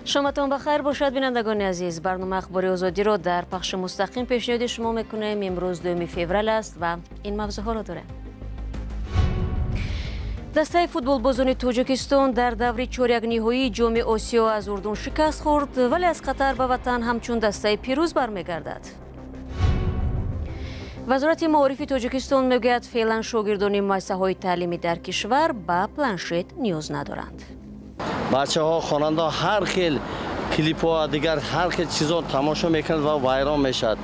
شامتان بخیر باشد بینندگان عزیز. برنامه اخباری آزادی را در پخش مستقیم پیشنهاد شما میکنیم. امروز 2 فوریه است و این موضوع ها را داره. دسته فوتبال بازان تاجیکستان در دوره چهارک نهایی جام آسیا از اردن شکست خورد، ولی از قطر به وطن همچون دسته پیروز برمیگردد. وزارت معارف تاجیکستان میگوید فعلا شاگردان مؤسسه‌های تعلیمی در کشور به پلنشت نیاز ندارند. بچه‌ها خواننده هر خیل کلیپ ها دیگر هر خیل چیزا تماشا میکنند و ویران میشد.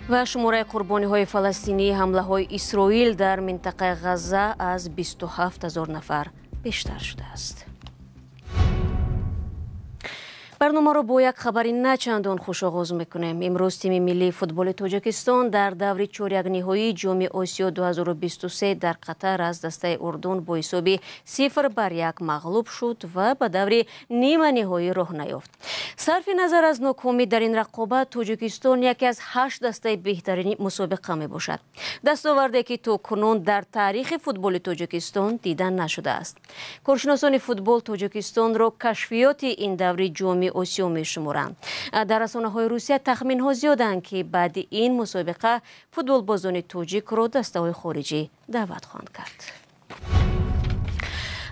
و شماره قربانی های فلسطینی حمله های اسرائیل در منطقه غزه از 27,000 نفر بیشتر شده است. برنامه را با یک خبری نه چندان خوش آغاز میکنیم. امروز تیم ملی فوتبال تاجیکستان در دوره چهارک نهایی جام آسیا 2023 در قطر از دسته اردن با حساب 0-1 مغلوب شد و به دوره نیمه نهایی راه نیافت. صرف نظر از ناکامی در این رقابت، تاجیکستان یکی از 8 دسته بهترین مسابقه می باشد. دستاوردی که تا کنون در تاریخ فوتبال تاجیکستان دیدن نشده است. کارشناسان فوتبال تاجیکستان را کشفیات این دوره جام آسیا می شمارند. در رسانه‌های روسیه تخمین‌ها زیادند که بعد این مسابقه فوتبال بازان تاجیک را دسته‌های خارجی دعوت خواهند کرد.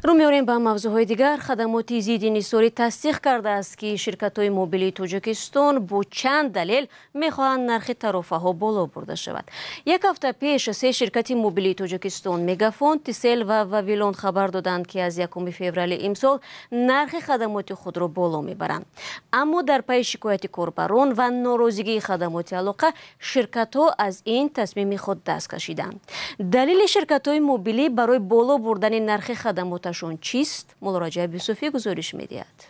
رو میاریم به موضوعهای دیگر. خدمات ضد انحصاری تصدیق کرده است که شرکت‌های موبیلی تاجیکستان با چند دلیل می‌خواهند نرخ ترافه‌ها بالا برده شود. یک هفته پیش 3 شرکت موبیلی تاجیکستان مگافون، تیسل و واویلون خبر دادند که از 1 فوریه امسال نرخ خدمات خود را بالا میبرند. اما در پی شکایت کاربران و ناراضگی خدمات علاقه، شرکت‌ها از این تصمیم خود دست کشیدند. دلیل شرکت‌های موبیلی برای بالا بردن نرخ خدمات شون چیست؟ مولا رجب یوسفی گزارش می‌دهد.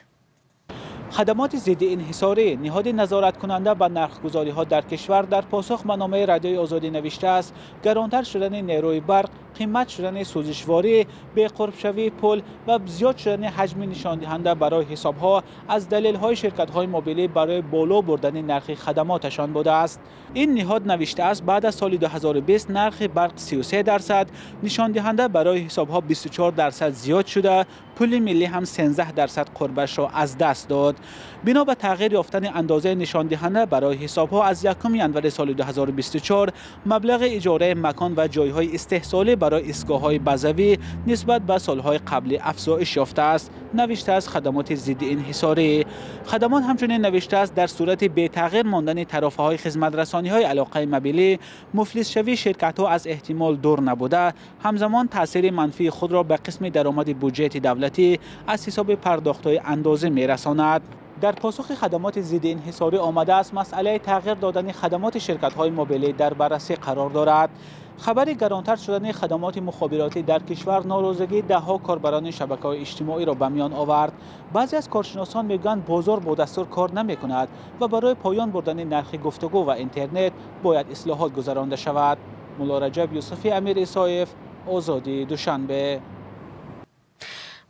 خدمات ضد انحصاری نهاد نظارت کننده به نرخگذاری ها در کشور در پاسخ به نامه رادیوی آزادی نوشته است گرانتر شدن نیروی برق، قیمت شدن سوزشواری، بی‌قرب شوی پول و زیاد شدن حجم نشان دهنده برای حساب ها از دلیل های شرکت های موبیلی برای بالا بردن نرخ خدماتشان بوده است. این نهاد نوشته است بعد از سال 2020 نرخ برق 33%، نشان دهنده برای حساب ها 24% زیاد شده، پول ملی هم 13% قربش را از دست داد. بنا به تغییر یافتن اندازه نشان دهنده برای حساب ها از 1 ژانویه سال 2024 مبلغ اجاره مکان و جایهای استحصالی برای ایستگاه‌های بازوی نسبت به سالهای قبل افزایش یافته است، نوشته است خدمات ضد انحصاری. خدمات همچنین نوشته است در صورت بی تغییر ماندن ترافه‌های خدمت‌رسانی‌های علاقه موبیلی، مفلس شوی شرکت‌ها از احتمال دور نبوده، همزمان تاثیر منفی خود را به قسم درآمد بودجه دولتی از حساب پرداخت‌های اندازه می‌رساند. در پاسخ خدمات ضد انحصاری آمده است مسئله تغییر دادن خدمات شرکت‌های موبیلی در بررسی قرار دارد. خبر گرانتر شدن خدمات مخابراتی در کشور ناراضگی ده‌ها کاربران شبکه‌های اجتماعی را به میان آورد. بعضی از کارشناسان میگویند بازار با دستور کار نمی‌کند و برای پایان بردن نرخ گفتگو و اینترنت باید اصلاحات گذرانده شود. مولا رجب یوسفی، امیر اسایف، آزادی، دوشنبه.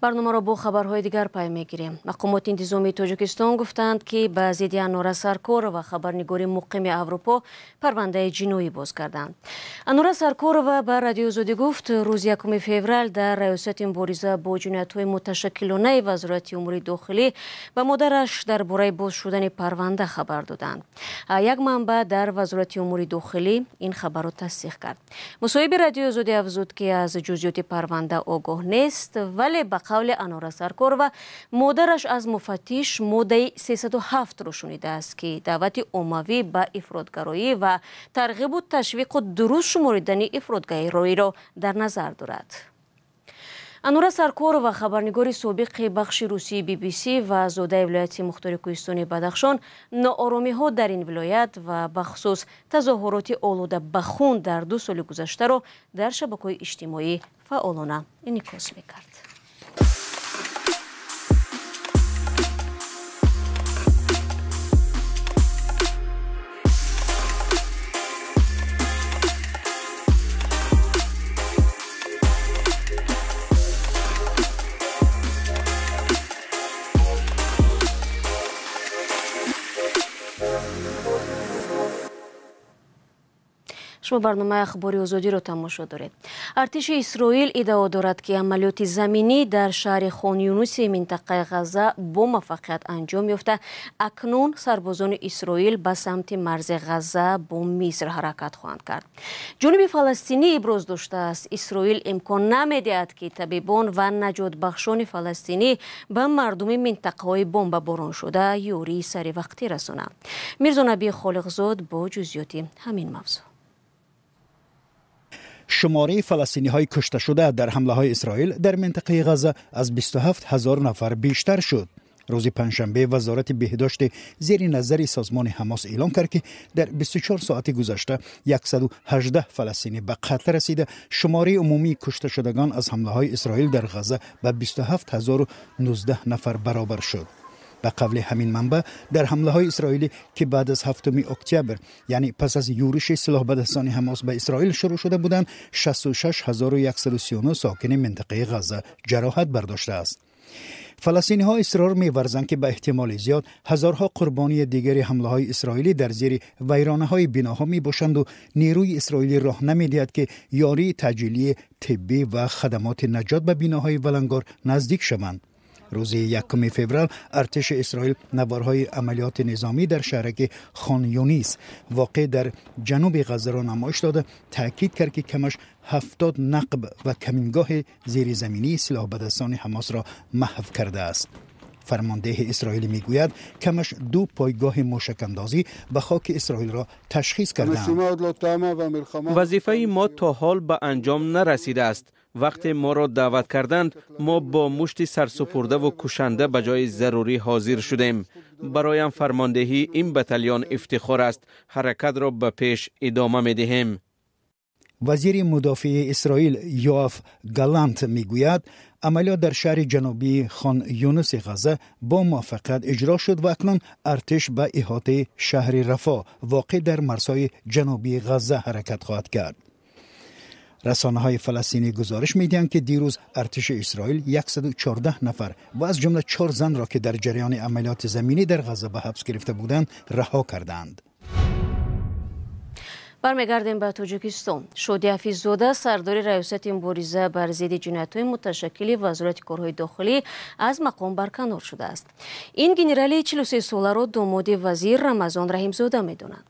برنامه را با خبرهای دیگر پای میگیریم. مقامات انتظامی تاجیکستان گفتند که به ضد انوره سرکار و خبرنگار مقیم اروپا پرونده جنایی باز کردند. انوره سرکار و به رادیو آزادی گفت روز 1 فوریه در ریاست مبارزه با جنایت‌های متشکلانه وزارت امور داخلی به مادرش درباره باز شدن پرونده خبر دادند. یک منبع در وزارت امور داخلی این خبر را تصدیق کرد. مصاحبه رادیو آزادی افزود که از جزئیات پرونده آگاه نیست، ولی به قول انوره سرکار و مادرش از مفتش ماده 307 را شنیده است که دعوت عمومی به افراطگرایی و ترغیب و تشویق و درست شماریدن افراطگرایی را در نظر دارد. انوره سرکار و خبرنگار سابق بخش روسی BBC و زاده ولایت مختار کوهستان بدخشان ناآرامی ها در این ولایت و بخصوص تظاهرات آلوده به خون در 2 سال گذشته را در شبکه‌های اجتماعی فعالانه انعکاس می‌کرد. شما برنامه اخباری آزادی رو تماشا دارید. ارتش اسرائیل ادعا دارد که عملیات زمینی در شهر خان یونس منطقه غزه با موفقیت انجام یافته. اکنون سربازان اسرائیل به سمت مرز غزه با مصر حرکت خواهند کرد. جنوب فلسطینی ابراز داشته است اسرائیل امکان نمیدهد که طبیبان و نجات بخشان فلسطینی به مردم منطقه های بمباران شده یوری سر وقتی رسانند. میرزا نبی خالقزاد با جزئیات همین موضوع. شماره فلسطینی های کشته شده در حمله های اسرائیل در منطقه غزه از 27,000 نفر بیشتر شد. روز پنجشنبه وزارت بهداشت زیر نظر سازمان حماس اعلام کرد که در 24 ساعت گذشته 118 فلسطینی به قتل رسیده. شماره عمومی کشته شدگان از حمله های اسرائیل در غزه به 27,019 نفر برابر شد. به قول همین منبع در حمله های اسرائیلی که بعد از 7 اکتبر یعنی پس از یورش سلاح بدستان حماس به اسرائیل شروع شده بودند 66,139 ساکن منطقه غزه جراحت برداشته است. فلسطینی ها اصرار می‌ورزند که به احتمال زیاد هزارها قربانی دیگر حمله های اسرائیلی در زیر ویرانه های بناها می باشند و نیروی اسرائیلی راه نمی‌دهد که یاری تجلیل طبی و خدمات نجات به بناهای ولنگار نزدیک شوند. روز 1 فوریه ارتش اسرائیل نوارهای عملیات نظامی در شهرک خان یونس واقع در جنوب غزه را نمایش داده، تاکید کرد که کمش 70 نقب و کمینگاه زیرزمینی سلاح بدستان حماس را محو کرده است. فرمانده اسرائیل میگوید کمش 2 پایگاه موشک‌اندازی به خاک اسرائیل را تشخیص کردند. وظیفه ما تا حال به انجام نرسیده است. وقتی ما را دعوت کردند ما با مشت سرسپرده و کشنده به جای ضروری حاضر شدیم. برایم فرماندهی این بتالیون افتخار است. حرکت را به پیش ادامه می‌دهیم. وزیر مدافع اسرائیل یوآف گالانت میگوید عملیات در شهر جنوبی خان یونس غزه با موفقیت اجرا شد و اکنون ارتش به احاطه شهر رفاه واقع در مرزهای جنوبی غزه حرکت خواهد کرد. رسانه های فلسطینی گزارش می‌دهند که دیروز ارتش اسرائیل 114 نفر و از جمله 4 زن را که در جریان عملیات زمینی در غزه به حبس گرفته بودند رها کردند. برمیگردیم به تاجیکستان. شادی حفیظ‌زاده سردار ریاست مبارزه بر ضد جنایت‌های متشکل وزارت کارهای داخلی از مقام برکنار شده است. این گنرال 43 ساله را داماد وزیر رمضان رحیم‌زاده می‌دانند.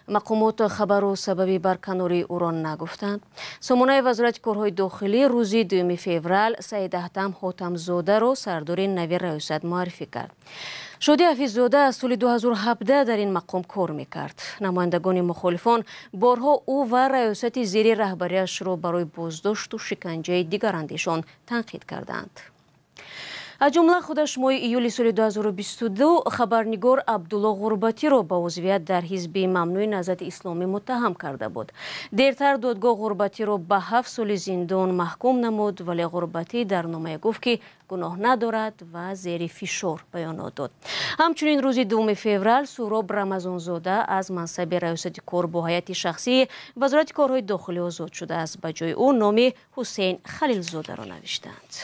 مقامات خبر و سبب برکناری او را نگفتند. سامانه وزارت کارهای داخلی روز 2 فوریه سید احتم حاتم‌زاده را سردار نوی ریاست معرفی کرد. شادی حفیظ‌زاده از سال 2017 در این مقام کار میکرد. نمایندگان مخالفان بارها او و ریاست زیر رهبریش را برای بازداشت و شکنجه دیگراندیشان تنقید کردند. از جمله خودش ماه ایول سال 2022 خبرنگار عبدالله غربتی را با عضویت در حزب ممنوع نهضت اسلامی متهم کرده بود. دیرتر دادگاه غربتی را به 7 سال زندان محکوم نمود، ولی غربتی در نامه گفت که گناه ندارد و زیر فشار بیانات داد. همچنین روز 2 فوریه سهراب رمضانزاده از منصب ریاست کار با هیئت شخصی وزارت کارهای داخلی آزاد شده است. به جای او نام حسین خلیلزاده را نوشتند.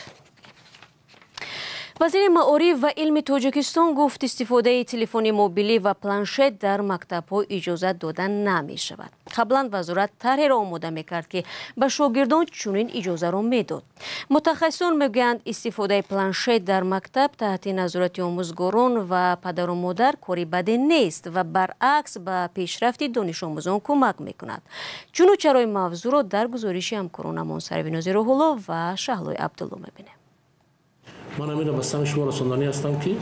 وزیر معارف و علم تاجیکستان گفت استفاده تلفن موبیلی و پلنشت در مکتب‌ها اجازه داده نمی شود. قبلا وزارت طرحی را آماده می‌کرد که به شاگردان چنین اجازه را میداد. متخصصان میگویند استفاده پلنشت در مکتب تحت نظارت آموزگاران و پدر و مادر کاری بدی نیست و برعکس به پیشرفت دانش آموزان کمک می‌کند. چنانچه موضوع را در گزارش همکارانمان سروینازی روح‌الله و شهلای عبدالله می‌بینیم. من امیر بستم شما رساندنی هستم که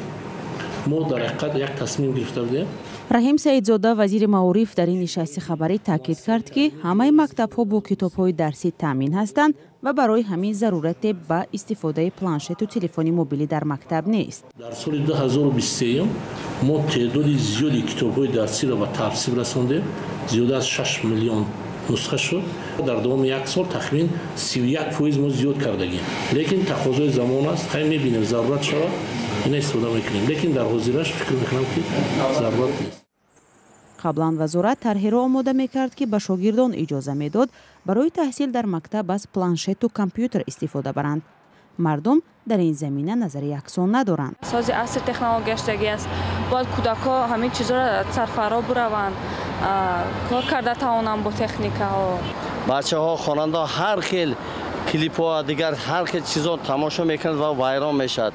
ما در حقیقت یک تصمیم گرفته بودیم. رحیم سیدزاده وزیر معارف در این نشست خبری تاکید کرد که همه مکتب‌ها با کتاب‌های درسی تامین هستند و برای همین ضرورت به استفاده پلنشت و تلفن موبیلی در مکتب نیست. در سال 2023 ما تعداد زیادی کتاب‌های درسی را به ترتیب رساندیم. زیاد از 6 میلیون نسخه شد. در دوام یک سال تقریباً 31% ما زیاد کردگیم. لیکن تقاضای زمان است. خیلی می‌بینیم ضرورت شود این استفاده می‌کنیم. لیکن در حاضرش فکر می‌کنم که ضرورت نیست. قبلا وزارت طرحی را آماده می‌کرد که به شاگردان اجازه می‌داد برای تحصیل در مکتب از پلنشت و کامپیوتر استفاده برند. مردم در این زمینه نظر یکسان ندارند. سازی عصر تکنولوژی گشتگی است. باید کودک‌ها همین چیزا را سرفرا بروند. کار کرده توانند با تکنیک‌ها. بچه‌ها خواننده هر خیل کلیپ‌ها دیگر هر خیل چیزا تماشا میکنند و وایران میشد.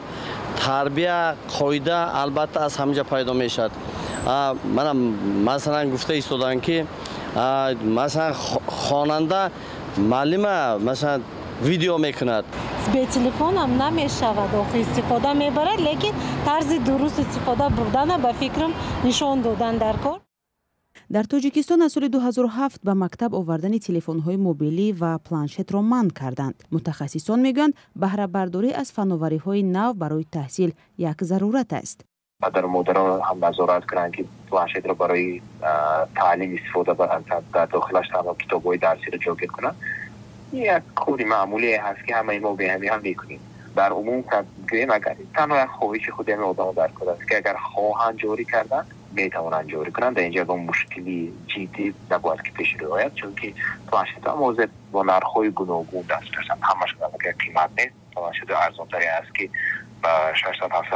تربیت قاعده البته از همینجا پیدا میشد. من مثلا گفته ایستادم که مثلا خواننده معلم مثلا ویدیو میکند. به تلفن هم نمیشود استفاده میبرد، لیکن طرز درست استفاده بردن به فکرم نشان دادن در کار. در تاجیکستان از سال 2007 به مکتب آوردن تلفن‌های موبیلی و پلانشت را منع کردند. متخصصان میگویند بهره برداری از فناوری‌های نو برای تحصیل یک ضرورت است. مادر و مادرها هم نظارت کنند که پلانشت را برای تعلیم استفاده برند، در داخلش تمام کتاب‌های درسی را جا کنند. یک کاری معمولی هست که همه ما به همین هم میکنیم. در عموم گویم اگر تنها یک خواهش خود همه آدم در کار است که اگر خواهند جاری کردن میتوانند جاری کنند. در اینجا با مشکلی جدی نباید که پیش بیاید، چون که پلانشت ها موضوع با نرخ‌های گوناگون دست رسند. همش که قیمت نیست، پلانشت ارزان‌تری است که با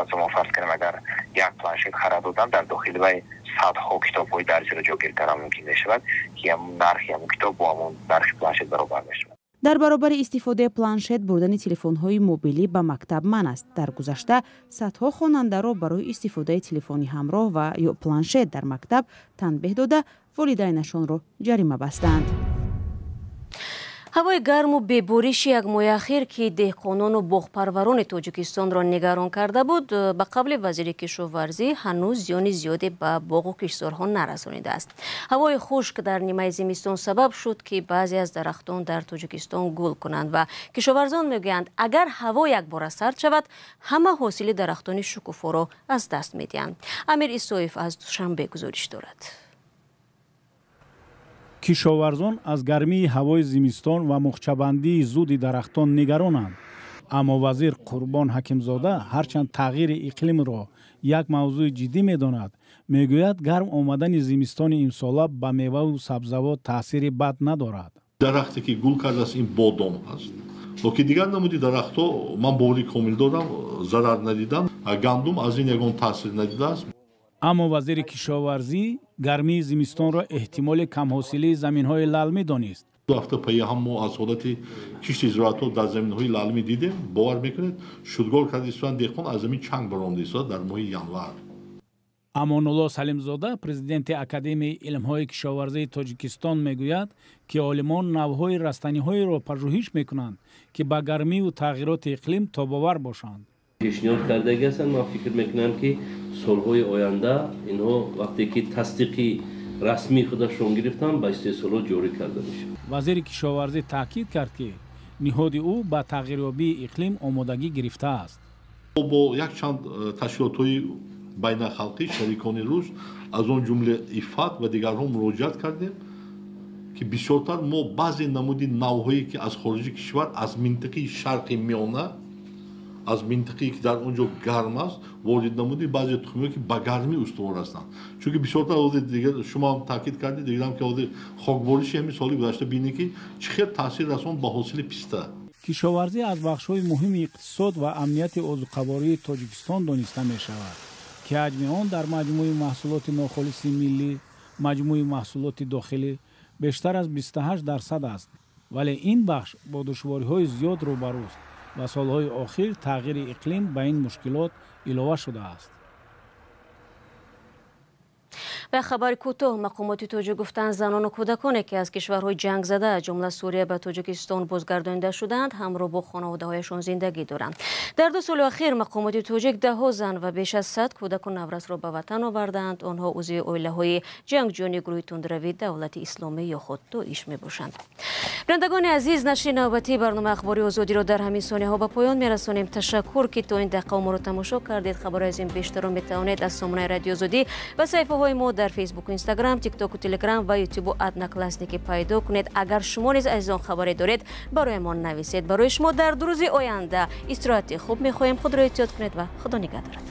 600-700 تومان فرض کنیم اگر یک پلانشت خرید دادن در داخل وی صدها کتاب‌های درسی را جاگیر کردن ممکن میشود که همون نرخ همون کتاب با همون نرخ پلانشت برابر میشود. در برابر استفاده پلانشت بردن تلفن‌های موبیلی به مکتب منع است. در گذشته صدها خواننده را برای استفاده تلفنی همراه و یا پلانشت در مکتب تنبیه داده والدینشان را جریمه بستند. ҳавои гарму бебориши як моҳи ахир ки деҳқонону боғпарварони тоҷикистон ро нигарон карда буд, ба қавли вазири кишоварзӣ ҳанӯз зиёни зиёде ба боғу киштзорҳо нарасонидааст. ҳавои хушк дар нимаи зимистон сабаб шуд ки баъзе аз дарахтон дар тоҷикистон гул кунанд ва кишоварзон мегӯянд агар ҳаво якбора сард шавад ҳама ҳосили дарахтони шукуфоро аз даст медиҳанд. амир исоев аз душанбе гузориш дорад. кишоварзон аз гармии ҳавои зимистон ва мухчабандии зуди дарахтон нигаронанд. аммо вазир Қурбон Ҳакимзода ҳарчанд тағйири иқлимро як мавзӯи ҷиддӣ медонад, мегӯяд гарм омадани зимистони имсола ба меваву сабзавот таъсири бад надорад. дарахте ки гул кардааст ин бодом аст. локи дигар намуди дарахтҳо ман боври комил дорам, зарар надидам. гандум аз ин ягон таъсир надидааст. аммо вазири кишоварзӣ гармии зимистонро эҳтимоли камҳосилии заминҳои лалмӣ донист. ҳафта паи ҳам мо аз ҳолати кишти зироатҳо дар заминҳои лалмӣ дидем. бовар мекунед шудгор карда истоян деҳқон аз замин чанг баромда истояд дар моҳи январ. амонулло Салимзода, президенти Академияи илмҳои кишоварзии Тоҷикистон мегӯяд, ки олимон навъҳои растаниҳоеро пажӯҳиш мекунанд, ки ба гармиву тағйироти иқлим тобовар бошанд. پیشنهاد کرده هستند. ما فکر میکنم که سالهای آینده اینها وقتی که تصدیقی رسمی خودشون گرفتن با استحصال جاری کرده میشه. وزیر کشاورزی تاکید کرد که نهاد او با تغییریابی اقلیم آمادگی گرفته است. با یک چند تشکیلات‌های بین‌الخلقی شریکان روز از آن جمله ایفات و دیگرها مراجعت کردیم که بسیارتر ما بعضی نمودی نوعهایی که از خارج کشور از منطقه شرق میانه از منطقه‌ای که در اونجا گرم است وارد نمودی بعضی تخم‌ها که با گرمی استوار هستند. چون که بسیارتر دیگه شما هم تاکید کردید دیدم که خاکباریش همین سالی گذشته بینید که چقدر تاثیر رساند به حاصل پیسته. کشاورزی از بخش‌های مهم اقتصاد و امنیت عضوقواری تاجیکستان دانسته می‌شود که حجم آن در مجموع محصولات ناخالص ملی، مجموع محصولات داخلی بیشتر از 28% است. ولی این بخش با دشواری‌های زیاد روبروست و سالهای آخر تغییر اقلیم به این مشکلات علاوه شده است. به خبر کوتاه مقامات توجیک گفتند زنان و کودکانی که از کشورهای جنگ زده از جمله سوریه به تاجیکستان بازگردانده شدند همراه با خانواده‌هایشان زندگی دارند. در 2 سال اخیر مقامات توجیک 10 زن و بیش از 100 کودک و نورس را به وطن آوردند. آنها عضو عائله‌های جنگجویان گروه تندروی دولت اسلامی یا خود داعش میباشند. بینندگان عزیز، نشر نوبتی برنامه اخباری آزادی را در همین ثانیه‌ها به پایان میرسانیم. تشکر که تا این دقیقه ما را تماشا کردید. خبر از این بیشتر را میتوانید از سامانه رادیو آزادی و صفحه‌های ما در فیسبوک و اینستاگرام، تیک تاک و تلگرام و یوتیوب و ادناکلاسنیک پیدا کنید. اگر شما نیز از آن خبری دارید برای ما نویسید. برای شما در 2 روز آینده استراحت خوب می‌خواهیم. خود را احتیاط کنید و خدا نگهدارد.